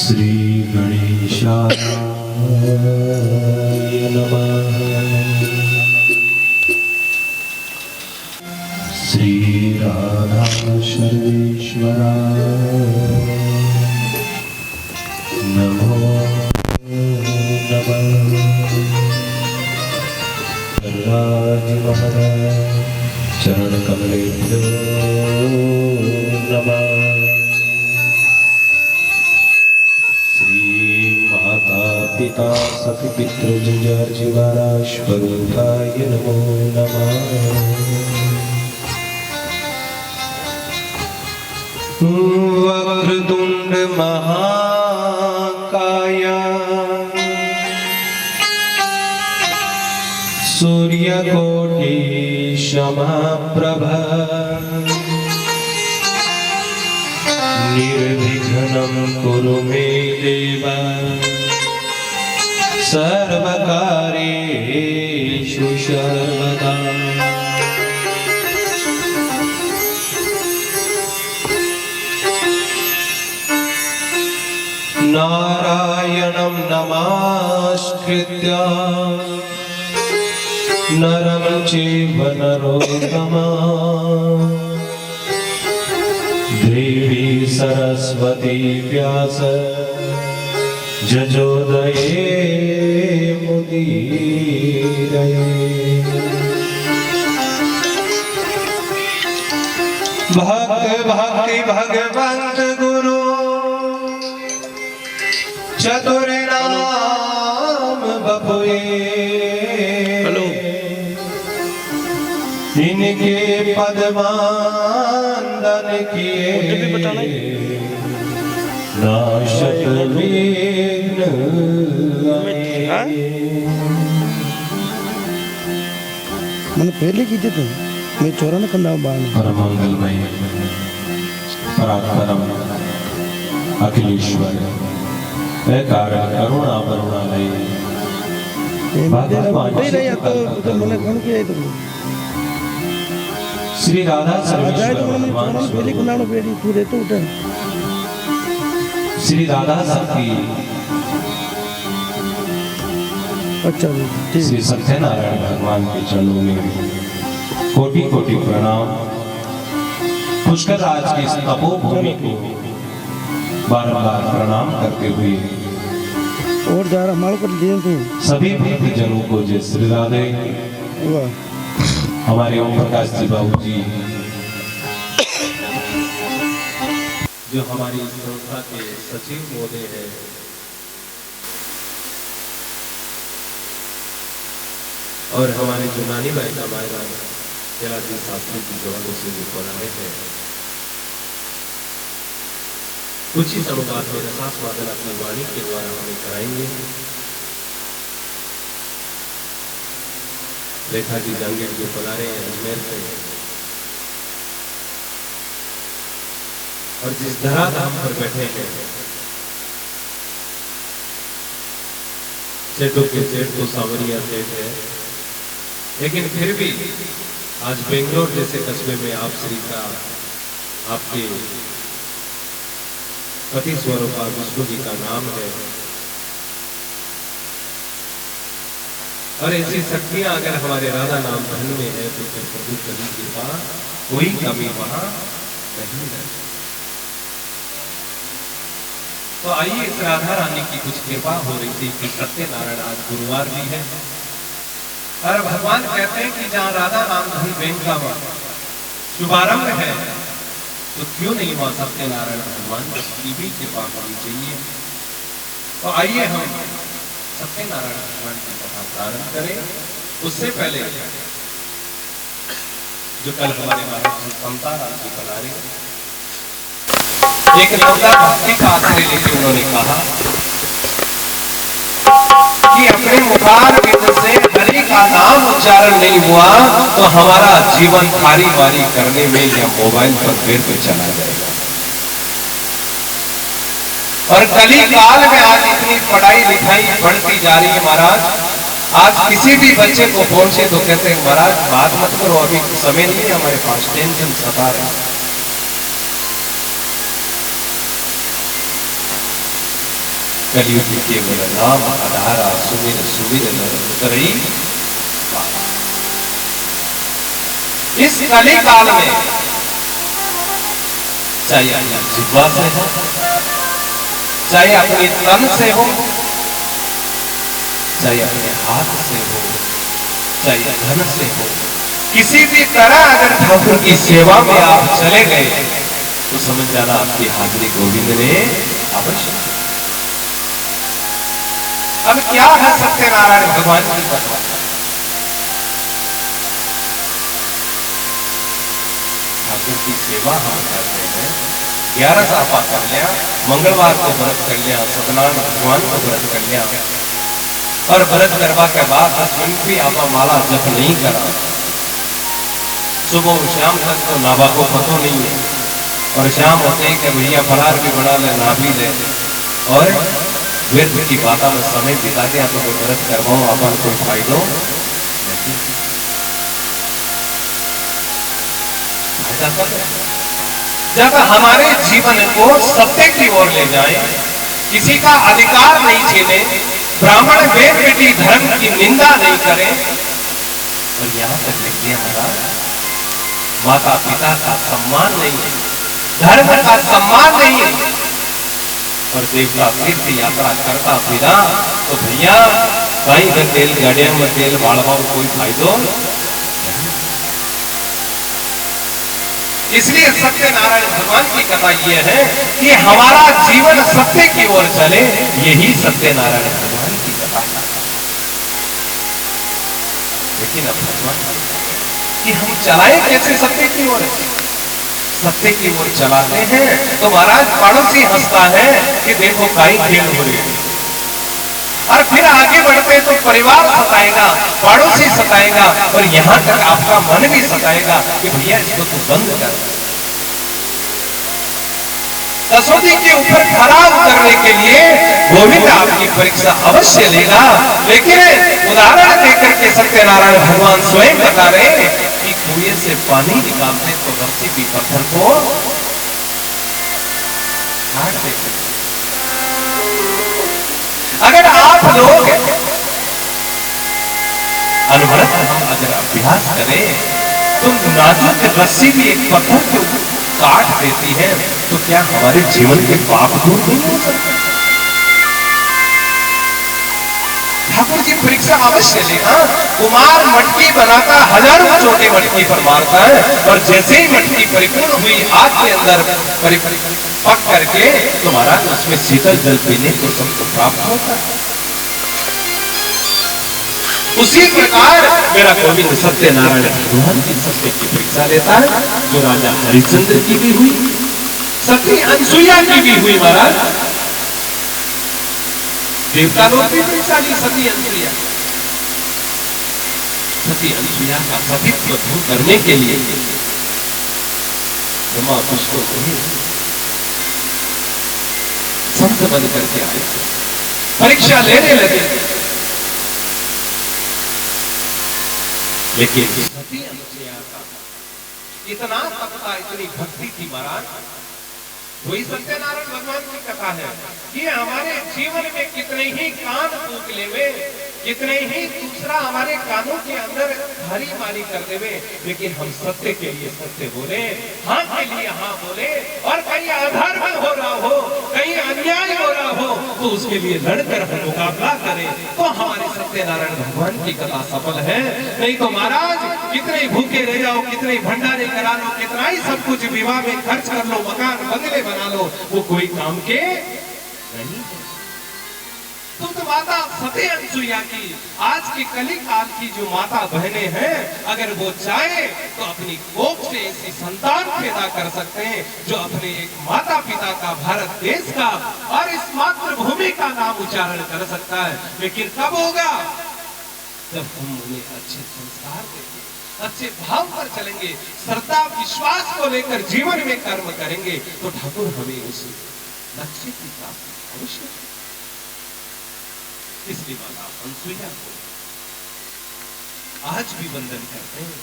श्री गणेशाय नमः। श्री राधा सर्वेश्वराय नमो नमः। राज महाराज चरण कमलेभ्यो नमः। माता पिता सखी पितृजनजीवाराश्वरूपाय नमो नमः। वक्रतुंड महाकाय सूर्यकोटि समप्रभा निर्विघ्नं कुरु मे देव सर्वकार्येषु सर्वदा। नारायणं नमस्कृत्य नरं चैव नरोत्तमं देवी सरस्वती व्यास जजोदये मुदीरये। भक्त भक्ति भगवंत गुरु चतुर नाम बपुए इनके पद्मांदन किए नाशक विघ्न। मैंने पहले की थी मैं चौरान कंदा बाण परम मंगलमय परात्परम अखिलेश्वर कारण करुणा करुणालय मैंने कौन किया तो श्री राधा सर्वेश्वर भगवान पहले को नाम बेड़ी पूरे तो उठा श्री राधा सखी अच्छा श्री सत्यनारायण भगवान के चरणों में कोटि कोटि प्रणाम। पुष्कर राज की इस तपोभूमि को बारंबार प्रणाम करते हुए और जा रहा माल कर दिए थे सभी भक्तजनों को जय श्री राधे। हमारे ओम प्रकाश जी बाबू जी जो हमारी संस्था के सचिव महोदय हैं, और हमारे जो नानी भाई का मायरा कैलाशी शास्त्री जी जवानों से जो पढ़ाए हैं, कुछ ही समय बाद में रसास्वादन अपनी वाणी के द्वारा हमें कराएंगे। रेखा जी जंगेर जो पधारे हैं अजमेर से, और जिस धरा धाम पर बैठे हैं सेठों के सेठ तो सावरिया सेठ है, लेकिन फिर भी आज बेंगलोर जैसे कस्बे में आप श्री का आपके पति स्वरूप विष्णु जी का नाम है, और ऐसी शक्तियां अगर हमारे राधा नाम धन में है तो फिर प्रभु कभी कृपा कोई कमी वहां नहीं है। तो आइए इस राधा रानी की कुछ कृपा हो रही थी कि सत्यनारायण आज गुरुवार भी है, और भगवान कहते हैं कि जहां राधा नाम धन बैंक का शुभारंभ है तो क्यों नहीं वहां सत्यनारायण भगवान की भी कृपा होनी चाहिए। तो आइए हम सत्यनारायण भगवान की कथा प्रारंभ करें। उससे पहले जो कल हमारे महाराज जी समता राम जी पधारे, एक नवता भक्ति का आश्रय लेके उन्होंने कहा कि अपने मुखार बिंदु से हरि का नाम उच्चारण नहीं हुआ तो हमारा जीवन खारी वारी करने में या मोबाइल पर व्यर्थ चला जाएगा। और कली काल में आज इतनी पढ़ाई लिखाई बढ़ती जा रही है महाराज, आज किसी भी बच्चे को पहुंचे तो कहते हैं महाराज बात मत करो, अभी समय नहीं है हमारे पास, टेंशन सता रहा। कलयुग केवल नाम आधारा सुमिर सुमिर नर उतरई। इस कली काल में चाहे अपनी जिह्वा से हो, चाहे अपने तन से हो, चाहे अपने हाथ से हो, चाहे धन से हो, किसी भी तरह अगर ठाकुर की सेवा में आप चले गए तो समझ जाना आपकी हाजिरी गोविंद ने अवश्य। अब क्या है सत्यनारायण भगवान की कथा। ठाकुर की सेवा हम करते हैं, 11 साफा कर लिया, मंगलवार को व्रत कर लिया, सत्यनारायण भगवान को व्रत कर लिया, और व्रत करवा के बाद 10 मिनट भी आपा माला जप नहीं करा, सुबह शाम तक तो नाभा को पतो नहीं है, और शाम होते ही कि भैया फलार भी बना ले, ना भी ले, और व्यर्थ की बातों में समय बिता दिया तो व्रत करवाओ अपन कोई फायदो नहीं। फायदा तब है जब हमारे जीवन को सत्य की ओर ले जाए, किसी का अधिकार नहीं छीने, ब्राह्मण वेद बेटी धर्म की निंदा नहीं करें, और यहां तक लिख दिया महाराज माता पिता का सम्मान नहीं है, धर्म का सम्मान नहीं है, और देवता तीर्थ यात्रा करता फिरा तो भैया कहीं का तेल गाड़िया में तेल बाढ़वा कोई फायदो नहीं। इसलिए सत्यनारायण भगवान की कथा यह है कि हमारा जीवन सत्य की ओर चले, यही सत्यनारायण भगवान की कथा है। लेकिन अब भगवान कि हम चलाएं कैसे सत्य की ओर। सत्य की ओर चलाते हैं तो महाराज पड़ोसी हंसता है कि देखो काई खेल हो रही है, और फिर आगे बढ़ते तो परिवार सताएगा, पड़ोसी सताएगा, और यहां तक आपका मन भी सताएगा कि भैया इसको तो बंद कर। कसौटी के ऊपर खरा उतरने के लिए गोविंद आपकी परीक्षा अवश्य लेगा, लेकिन उदाहरण देकर के सत्यनारायण भगवान स्वयं बता रहे कि कुएं से पानी निकालते तो रस्सी भी पत्थर को काट देते। अगर आप लोग अनवरत हम अगर अभ्यास करें तो नाजुक रस्सी भी एक पत्थर को काट देती है, तो क्या हमारे जीवन के पाप दूर नहीं हो सकते। ठाकुर जी परीक्षा अवश्य लेगा। कुमार मटकी बनाता, हजारों चोटे मटकी पर मारता है, और जैसे ही मटकी परिपूर्ण हुई आग के अंदर पक करके तुम्हारा उसमें शीतल जल पीने को सबको प्राप्त होता है। उसी प्रकार मेरा गोविंद सत्यनारायण भगवान की सत्य की परीक्षा लेता है, जो राजा हरिश्चंद्र की भी हुई, सती अनसुईया की भी हुई महाराज। देवता लोग भी परीक्षा ली सती अनसुईया। सती अनसुईया का सतीत्व दूर करने के लिए ब्रह्मा उसको संत बन करके आए, परीक्षा लेने लगे। लेकिन सती अनसुईया का इतना तपता, इतनी भक्ति थी महाराज। वही सत्यनारायण भगवान की कथा है कि हमारे जीवन में कितने ही कान फूक लेवे, कितने ही दूसरा हमारे कानों के अंदर भारी मारी कर देवे, लेकिन हम सत्य के लिए सत्य बोले, हाँ के लिए हाँ बोले, और कहीं अधर्म हो रहा हो, कहीं अन्याय हो रहा हो, तो उसके लिए लड़कर हम मुकाबला करें, तो हमारे सत्यनारायण भगवान की कथा सफल है। नहीं तो महाराज कितने ही भूखे रह जाओ, कितने ही भंडारे करा लो, कितना ही सब कुछ विवाह में खर्च कर लो, मकान बंगले बना लो, वो कोई काम के नहीं। तो माता सती अनसुईया की, आज की कली काल की जो माता बहनें हैं, अगर वो चाहे तो अपनी कोख से ऐसी संतान पैदा कर सकते हैं जो अपने एक माता पिता का, भारत देश का और इस मातृभूमि का नाम उच्चारण कर सकता है। लेकिन कब होगा? जब हम उन्हें अच्छे संस्कार देंगे, अच्छे भाव पर चलेंगे, श्रद्धा विश्वास को लेकर जीवन में कर्म करेंगे, तो ठाकुर हमें उस लक्ष्य की प्राप्ति अवश्य। इसलिए माता अनसुईया को आज भी वंदन करते हैं।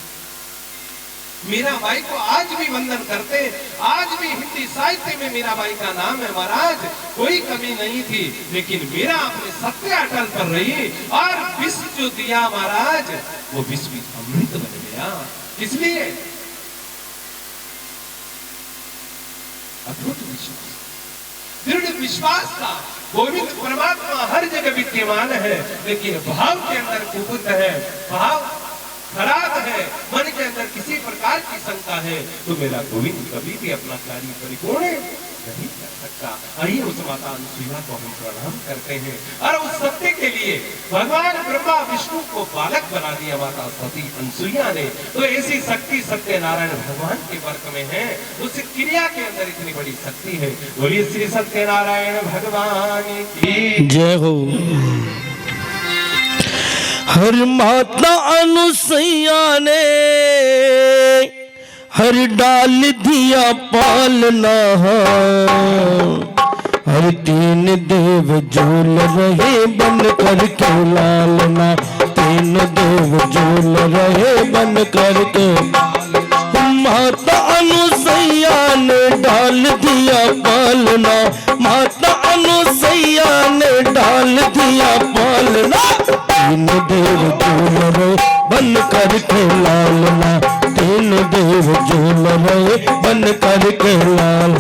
मीराबाई को आज भी वंदन करते। आज भी हिंदी साहित्य में मीराबाई का नाम है महाराज, कोई कमी नहीं थी। लेकिन मीरा अपने सत्य अटल पर रही और विष जो दिया महाराज, वो विष भी अमृत बन गया। इसलिए अद्भुत विश्वास, दृढ़ विश्वास था। गोविंद परमात्मा हर जगह विद्यमान है, लेकिन भाव के अंदर कुबुद्ध है, भाव खराब है, मन के अंदर किसी प्रकार की शंका है, तो मेरा गोविंद कभी भी अपना कार्य परिपूर्ण नहीं कर सकता। आइए उस माता अनुसुईया को हम प्रणाम करते हैं। और उस सत्य के लिए भगवान ब्रह्मा विष्णु को बालक बना दिया माता सती अनुसुईया ने। तो ऐसी शक्ति सत्यनारायण भगवान के वर्क में है, उस क्रिया के अंदर इतनी बड़ी शक्ति है। बोलिए श्री सत्यनारायण भगवान की जय हो। हर माता अनुसैया ने हर डाल दिया पालना, हर तीन देव झूल रहे बन कर के लालना, तीन देव झूल रहे बन कर के। माता अनुसैया ने डाल दिया पालना, माता अनुसैया ने डाल दिया पालना, तीन देव झूल रहे बन कर के लालना, तीन देव झूल रहे बन कर के लाल।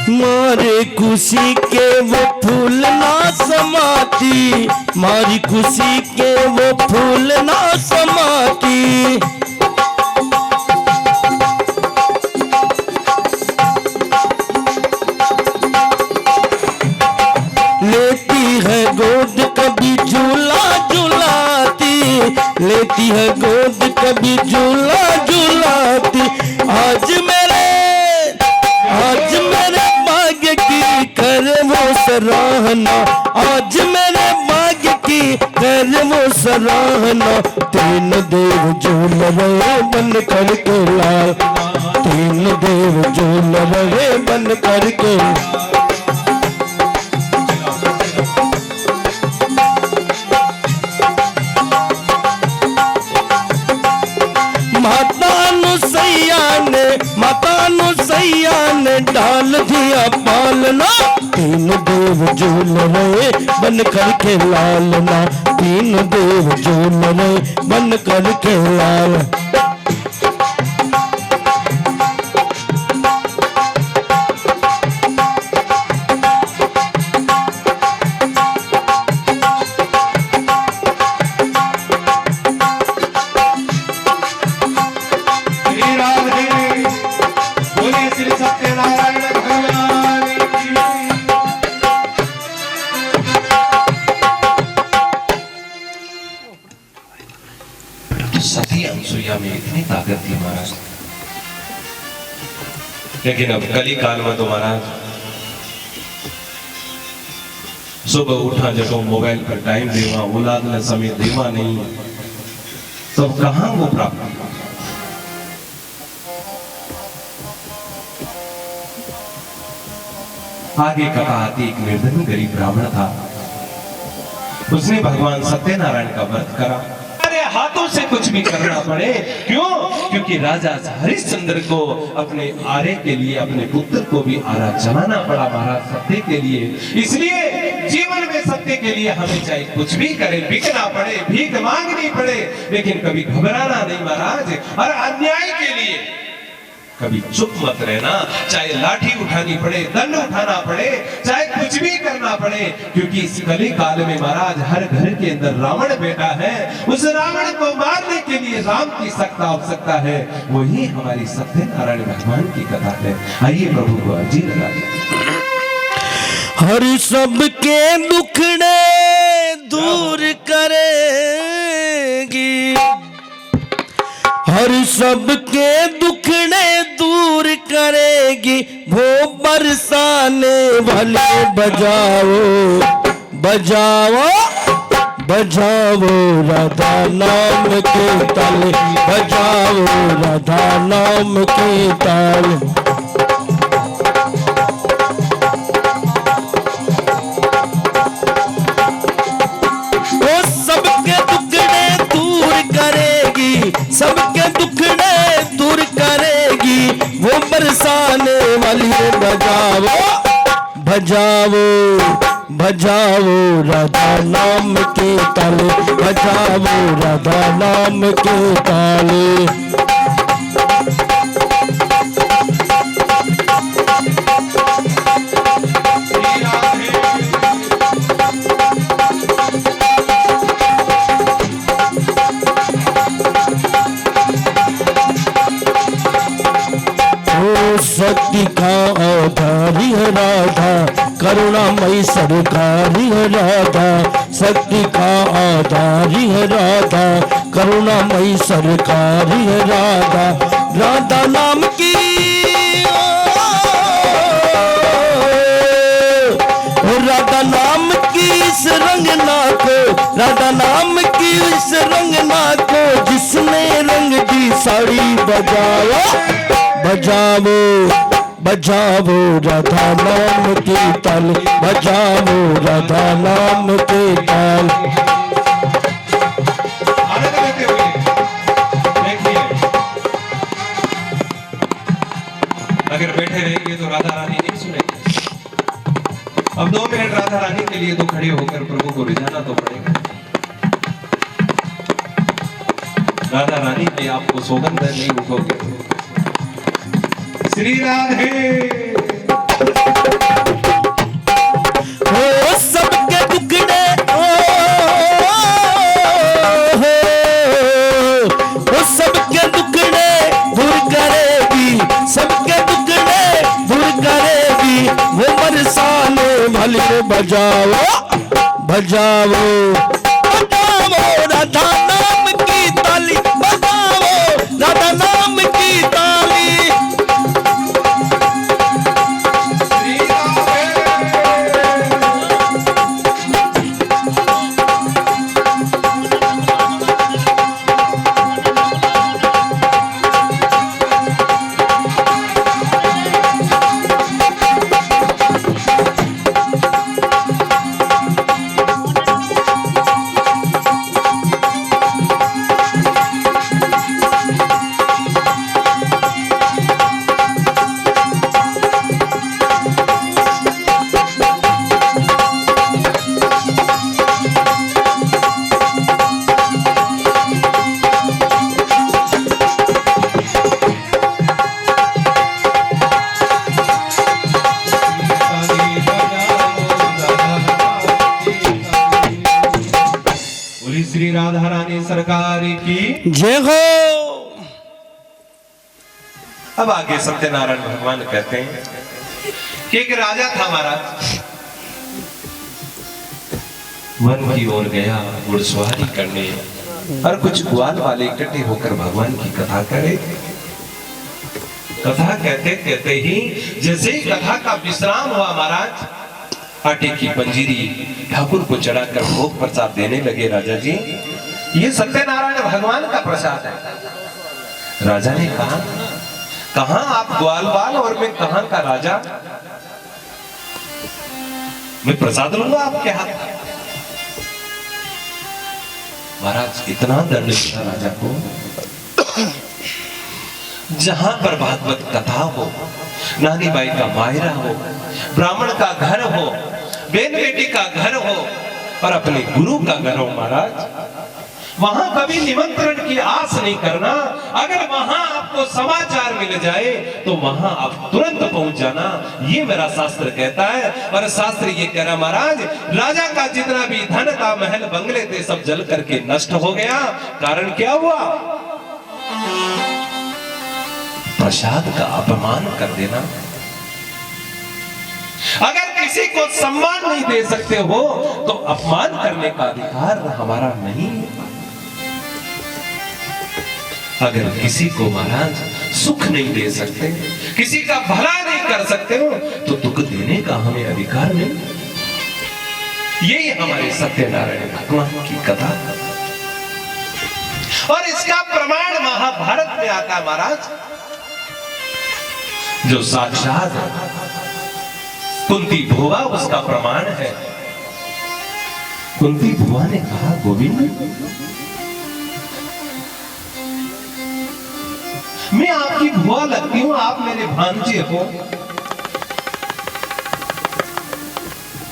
मारे खुशी के वो फूल ना समाती, मारी खुशी के वो फूल ना समाती, लेती है गोद कभी झूला झूलाती, लेती है गोद कभी झूला झूलाती। आज मेरे भाग्य की कर वो सराहना, आज मेरे भाग्य की कर वो सराहना, तीन देव झूल रहे बन कर के लाल, तीन देव झूल रहे बन कर के। माता अनुसैया ने डाल दिया पालना, तीन देव झूल रहे बन कर के लालना, तीन देव झूल रहे बन कर के लाल। सती अनुसुईया में इतनी ताकत थी महाराज, लेकिन अब कली काल में तो महाराज सुबह उठा जब मोबाइल पर टाइम देवा, औलाद ने समय देवा नहीं, सब कहां वो प्राप्त। आगे कथा आती, एक निर्धन गरीब ब्राह्मण था, उसने भगवान सत्यनारायण का व्रत करा। हाथों से कुछ भी करना पड़े, क्यों? क्योंकि राजा हरिश्चंद्र को अपने आरे के लिए, अपने पुत्र को भी आरा चलाना पड़ा महाराज सत्य के लिए। इसलिए जीवन में सत्य के लिए हमें चाहे कुछ भी करे, बिकना पड़े, भीख मांगनी पड़े, लेकिन कभी घबराना नहीं महाराज। और अन्याय के लिए कभी चुप मत रहना, चाहे लाठी उठानी पड़े, दंड उठाना पड़े, चाहे कुछ भी करना पड़े, क्योंकि इस कली काल में महाराज हर घर के अंदर रावण बैठा है। उस रावण को मारने के लिए राम की सख्त आवश्यकता है। वही हमारी सत्यनारायण भगवान की कथा है। आइए प्रभु को अर्जी लगा हर सबके दुखड़े दूर करेगी, हर सबके दुखड़े दूर करेगी, वो बरसाने वाले बजाओ बजाओ बजाओ राधा नाम के ताल, बजाओ राधा नाम के ताल। सबके दुखड़े दूर करेगी, वो बरसाने वाली बजाओ बजाओ बजाओ राधा नाम के ताले, बजाओ राधा नाम के ताले। शक्ति का आधारी है राधा, करुणामयी सरकारी है राधा। शक्ति का आधारी है राधा, करुणामयी सरकारी है राधा। राधा नाम की राधा नाम की इस रंगना को, राधा नाम की इस रंगना को, जिसने रंग दी साड़ी बजाओ बजाओ बजाओ राधा नाम के ताल, बजाओ राधा नाम के ताल। अगर बैठे रहेंगे तो राधा रानी नहीं सुनेंगे। अब 2 मिनट राधा रानी के लिए तो खड़े होकर प्रभु को रिझाना तो पड़ेगा। राधा रानी के आपको सौगंध नहीं उठोगे। श्री राधे ओ सबके दुखड़े ओ सबके दुखड़े दूर करेगी, सबके दुखड़े दूर करेगी, वो बरसाने वाली बजाओ बजाओ बजाओ राधा नाम की ताली, बजाओ राधा नाम की ताली। श्री राधा रानी सरकार की जय हो। अब आगे सत्यनारायण भगवान कहते हैं कि एक राजा था महाराज, वन की ओर गया घुड़सवारी करने, और कुछ ग्वाल वाले इकट्ठे होकर भगवान की कथा करे। कथा कहते कहते ही जैसे ही कथा का विश्राम हुआ महाराज, आटे की पंजीरी ठाकुर को चढ़ाकर भोग प्रसाद देने लगे। राजा जी, ये सत्यनारायण भगवान का प्रसाद है। राजा ने कहा, कहां आप ग्वालवाल और मैं कहां का राजा, मैं प्रसाद लूंगा आपके हाथ। महाराज इतना दंड दिया राजा को। जहां पर भागवत कथा हो, नानी बाई का मायरा हो, ब्राह्मण का घर हो, बेन बेटी का घर हो, और अपने गुरु का घर हो महाराज, वहां कभी निमंत्रण की आस नहीं करना। अगर वहां आपको समाचार मिल जाए तो वहां आप तुरंत पहुंच जाना, ये मेरा शास्त्र कहता है। और शास्त्र ये कह रहा महाराज, राजा का जितना भी धन था, महल बंगले थे, सब जल करके नष्ट हो गया। कारण क्या हुआ? प्रसाद का अपमान कर देना। अगर किसी को सम्मान नहीं दे सकते हो तो अपमान करने का अधिकार हमारा नहीं है। अगर किसी को महाराज सुख नहीं दे सकते, किसी का भला नहीं कर सकते हो, तो दुख देने का हमें अधिकार नहीं। यही हमारे सत्यनारायण भगवान की कथा, और इसका प्रमाण महाभारत में आता है महाराज। जो साक्षात कुंती भुआ उसका प्रमाण है। कुंती भुआ ने कहा, गोविंद मैं आपकी भुआ लगती हूं, आप मेरे भांजे हो।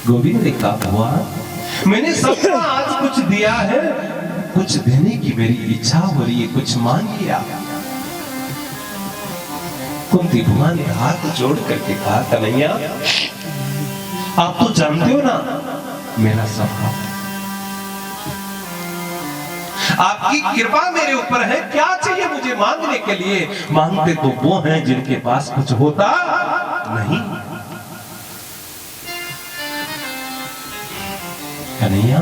गोविंद ने कहा, भुआ मैंने सबको आज कुछ दिया है, कुछ देने की मेरी इच्छा हो रही है, कुछ मांगिए आप। कुंती भुआ ने हाथ जोड़ करके कहा, कन्हैया आप तो जानते हो ना मेरा स्वभाव, आपकी कृपा मेरे ऊपर है, क्या चाहिए मुझे मांगने के लिए? मांगते तो वो हैं जिनके पास कुछ होता नहीं। कन्हैया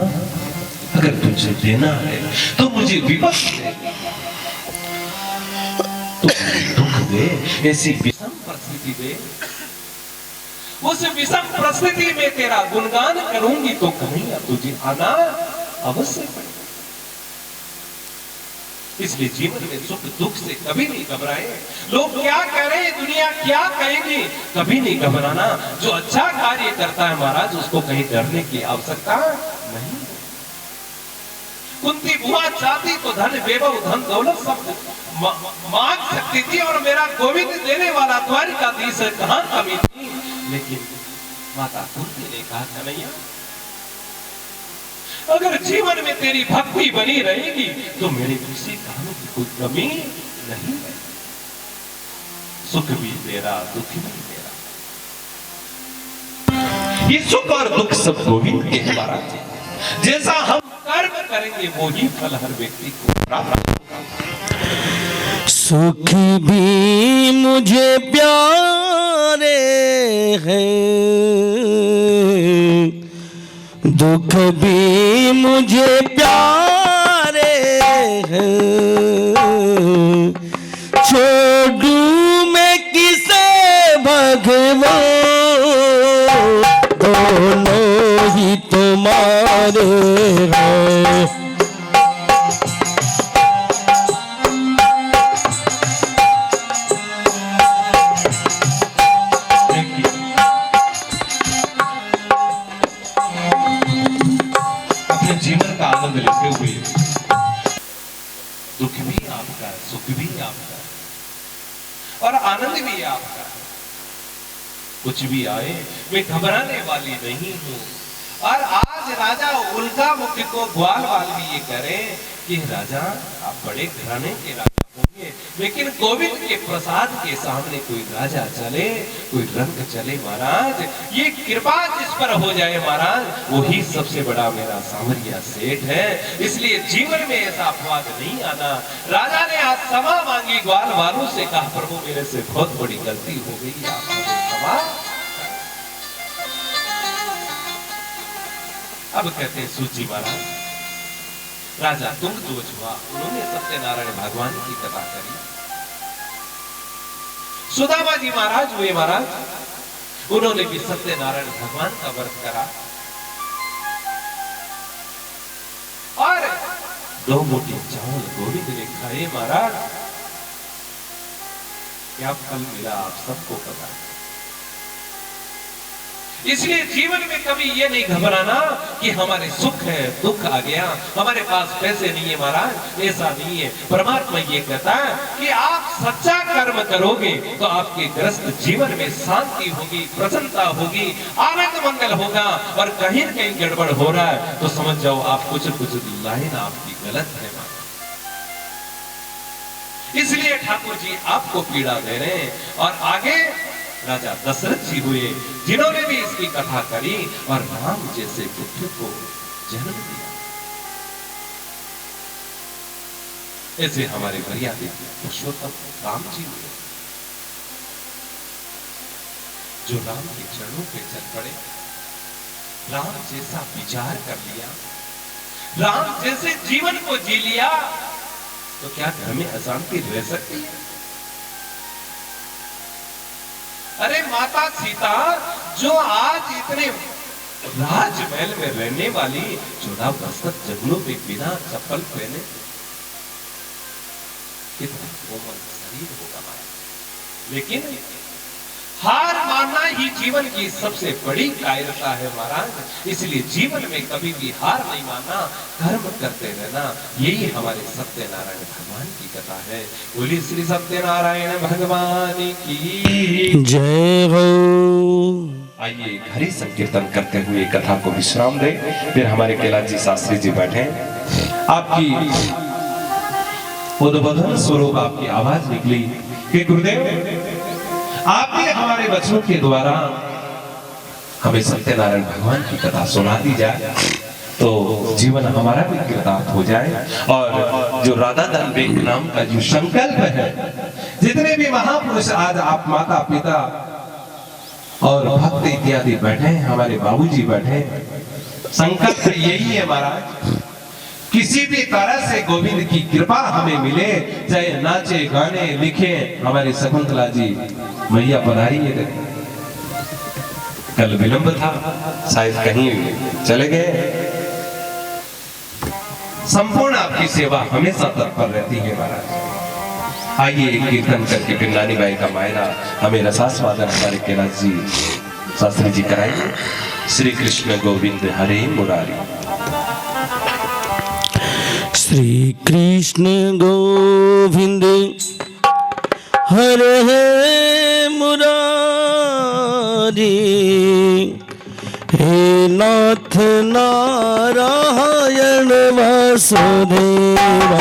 अगर तुझे देना है तो मुझे विपत्ति दे, तो दुख दे, ऐसी विषम परिस्थिति दे। उस विषम परिस्थिति में तेरा गुणगान करूंगी तो कन्हैया तुझे आना अवश्य पड़ेगा। इसलिए जीवन में सुख दुख से कभी नहीं घबराए। लोग क्या करें, दुनिया क्या कहेगी, कभी नहीं घबराना। जो अच्छा कार्य करता है महाराज, उसको कहीं डरने की आवश्यकता नहीं। कुंती बुआ चाहती तो धन वैभव धन दौलत सब मांग सकती थी, और मेरा गोविंद देने वाला द्वारिकाधीश कहां कमी थी। लेकिन माता कुंती ने कहा, कन्हैया अगर जीवन में तेरी भक्ति बनी रहेगी तो मेरे किसी काम की कोई कमी नहीं है। सुख भी तेरा, दुख भी तेरा। ये सुख और दुख सब गोविंद के द्वारा है। जैसा हम कर्म करेंगे वो ही फल हर व्यक्ति को प्राप्त होगा। सुख भी मुझे प्यारे हैं, दुख भी मुझे प्यारे हैं। छोड़ूं मैं किसे भगवान, दोनों ही तुम्हारे हैं। जीवन का आनंद लेते हुए, दुख भी आपका है, सुख भी आपका है, और आनंद भी आपका है। कुछ भी आए मैं घबराने वाली नहीं हूं। और आज राजा उल्का मुख को ग्वाल वाल भी ये करें कि राजा आप बड़े घराने के राजा होंगे, लेकिन गोविंद के प्रसाद के सामने कोई राजा चले, कोई रंग चले महाराज, ये कृपा जिस पर हो जाए महाराज, वही सबसे बड़ा मेरा सामरिया सेठ है। इसलिए जीवन में ऐसा अपवाद नहीं आना। राजा ने आज क्षमा मांगी, ग्वाल वालों से कहा, प्रभु मेरे से बहुत बड़ी गलती हो गई, आप मुझे क्षमा। अब कहते हैं सूची महाराज, राजा तुंगध्वज हुआ, उन्होंने सत्यनारायण भगवान की कथा करी। सुदामा जी महाराज हुए महाराज, उन्होंने भी सत्यनारायण भगवान का व्रत करा, और 2 मोटी चावल गोविंद ने खाए महाराज। क्या फल मिला आप सबको पता है। इसलिए जीवन में कभी ये नहीं घबराना कि हमारे सुख है, दुख आ गया, हमारे पास पैसे नहीं है महाराज, ऐसा नहीं है। परमात्मा ये कहता है कि आप सच्चा कर्म करोगे तो आपके ग्रस्त जीवन में शांति होगी, प्रसन्नता होगी, आनंद मंगल होगा। और कहीं न कहीं गड़बड़ हो रहा है तो समझ जाओ आप कुछ लाइन आपकी गलत है। इसलिए ठाकुर जी आपको पीड़ा दे रहे हैं। और आगे राजा दशरथ जी हुए जिन्होंने भी इसकी कथा करी और राम जैसे पुत्र को जन्म दिया। ऐसे हमारे मर्यादे पुरुषोत्तम राम जी हुए जो राम के चरणों पे चल पड़े, राम जैसा विचार कर लिया, राम जैसे जीवन को जी लिया। तो क्या घर में अशांति रह सकती है? अरे माता सीता जो आज इतने राजमहल में रहने वाली 14 वर्ष तक जंगलों में बिना चप्पल पहने, कितना कोमल शरीर होगा हमारा, लेकिन हार मानना ही जीवन की सबसे बड़ी कायरता है महाराज। इसलिए जीवन में कभी भी हार नहीं मानना, कर्म करते रहना, यही हमारे सत्यनारायण भगवान की कथा है। बोली श्री सत्यनारायण भगवान की जय हो। आइए हरि संकीर्तन करते हुए कथा को विश्राम दें। फिर हमारे कैलाश जी शास्त्री जी बैठे, आपकी उद्बोधन स्वरूप आपकी आवाज निकली कि गुरुदेव आप भी हमारे बच्चों के द्वारा हमें सत्यनारायण भगवान की कथा सुना दी जाए तो जीवन हमारा भी कृतार्थ हो जाए। और जो राधा दान बेग नाम का जो संकल्प है, जितने भी महापुरुष आज आप माता पिता और भक्त इत्यादि बैठे हैं, हमारे बाबूजी बैठे, संकल्प यही है महाराज, किसी भी तरह से गोविंद की कृपा हमें मिले, चाहे नाचे गाने लिखे। हमारे शकुंतला जी मैया पधारी है, कल विलंब था, शायद कहीं चले गए। संपूर्ण आपकी सेवा हमेशा तत्पर रहती है महाराज। आइए कीर्तन करके फिर नानी बाई का मायरा हमें रसास्वादन हमारे कैलाश जी शास्त्री जी कराइए। श्री कृष्ण गोविंद हरे मुरारी। श्री कृष्ण गोविंद हरे मुरारी, हे नाथ नारायण वासुदेवा।